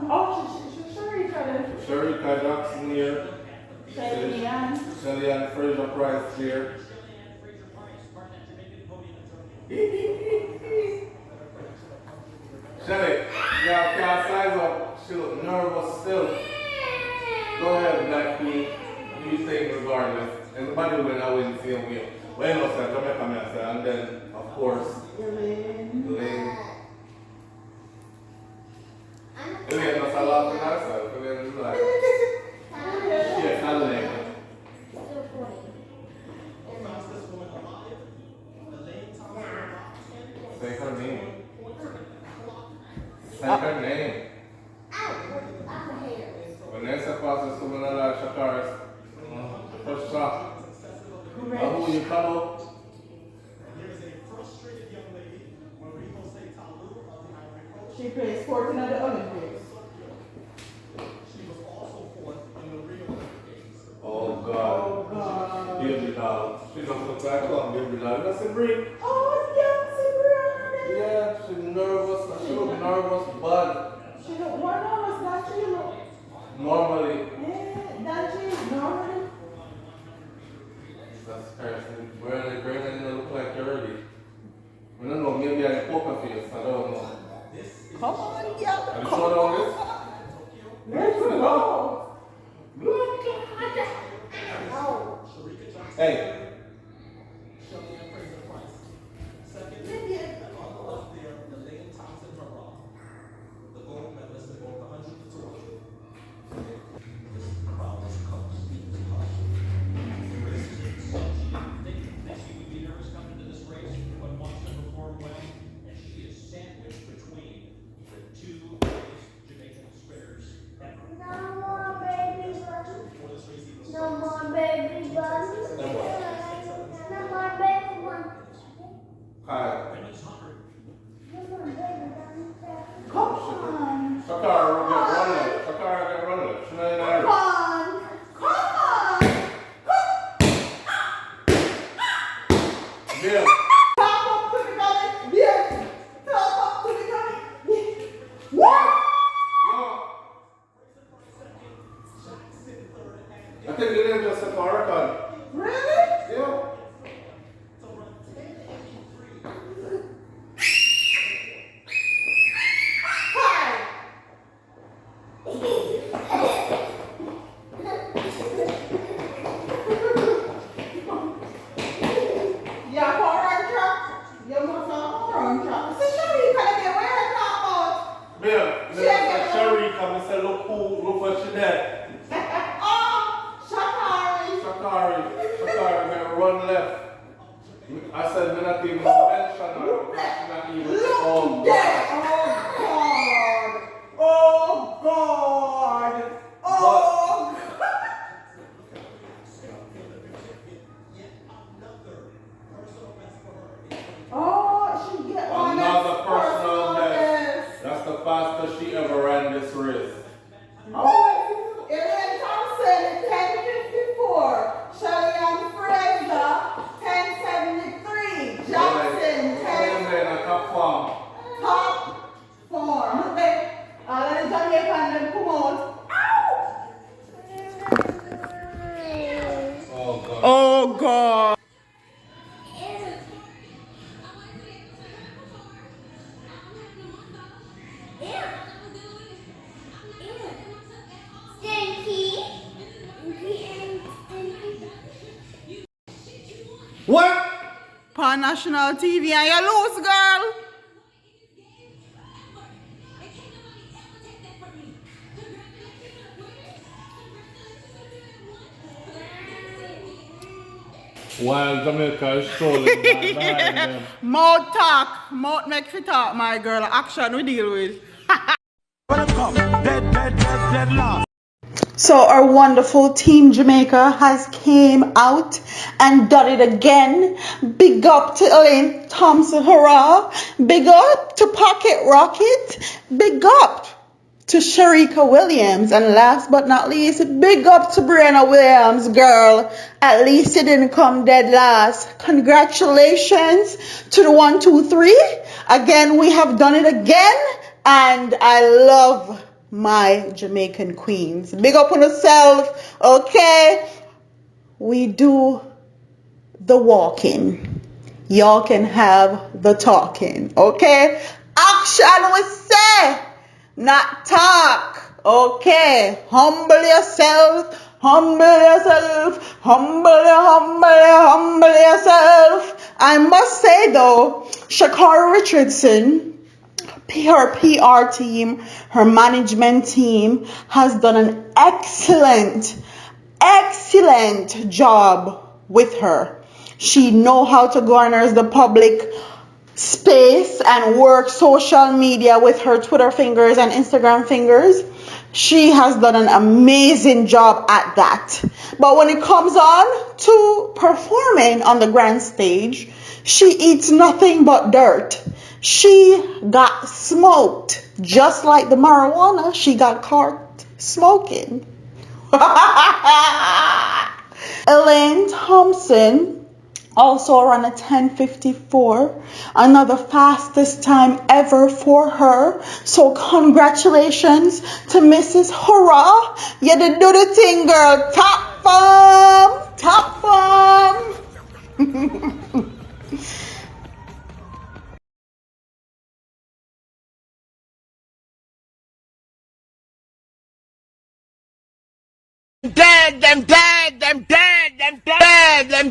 Sherika then. Sherika Jackson here. Shelly and Fraser Price here. Shelly, y'all can't size up. She look nervous still. Go ahead, Black Queen. Do you think regardless? Everybody win, I win the same way. Well, no, sir, Jamaica, man, sir. And then, of course, Elaine. Elaine must have laughed at herself. Elaine is like, yes, Elaine. Say her name. Say her name. Vanessa passes to another sha'carri. First shot. Who you follow? She plays sport in the Olympics. Oh God. Oh God. Baby doll. She's on the back on baby doll. That's a break. Oh, yeah, Yeah, she's nervous. She look nervous, but she look more nervous than she look. Normally. Yeah, than she normally. That's person. Really, didn't look like you're ready. I don't know, maybe I have poker face. I don't know. Come on, yeah. Have you shown on this? Let's go. Hey. Hi. Come on. Sha'carri get running. Sha'carri get running. She's not in there. Come on. Come on. Yeah. Top up to the gully. Yeah. Top up to the gully. What? No. I think you didn't just set a record. Really? Yeah. Yeah, for run truck. You must have run truck. So Sherika, let me wear a top out. Yeah. Sherika, I said, look what she did. Oh, sha'carri. Sha'carri, gonna run left. I said, we're not even mention her. Look She's not even. Look Oh, there. Oh, God. Oh, God. Oh, she get on another personal best. That's the fastest she ever ran this race. Oh, Elaine Thompson, 10:54. Shelly Ann Fraser, 10:73. Johnson, 10. Top form. Top form. All of the Jamaican them come out. Oh, God. Oh, God. What? On national TV and you lose, girl. While Jamaica is strolling behind them. Mouth talk. Mouth make fit talk, my girl. Action we deal with. So our wonderful team Jamaica has came out and done it again. Big up to Elaine Thompson, hurrah. Big up to Pocket Rocket. Big up to Sherika Williams. And last but not least, big up to Brianna Williams, girl. At least you didn't come dead last. Congratulations to the 1, 2, 3. Again, we have done it again. And I love my Jamaican queens. Big up on yourself, okay? We do the walking. Y'all can have the talking, okay? Action we say, not talk, okay? Humble yourself, humble yourself, humble yourself. I must say though, sha'carri Richardson, her PR team, her management team has done an excellent job with her. She know how to garner the public space and work social media with her Twitter fingers and Instagram fingers. She has done an amazing job at that. But when it comes on to performing on the grand stage, she eats nothing but dirt. She got smoked, just like the marijuana she got caught smoking. Elaine Thompson also ran a 10:54, another fastest time ever for her. So congratulations to Mrs. Hurrah. You did do the thing, girl. Top form, top form. Dead, them dead, them dead.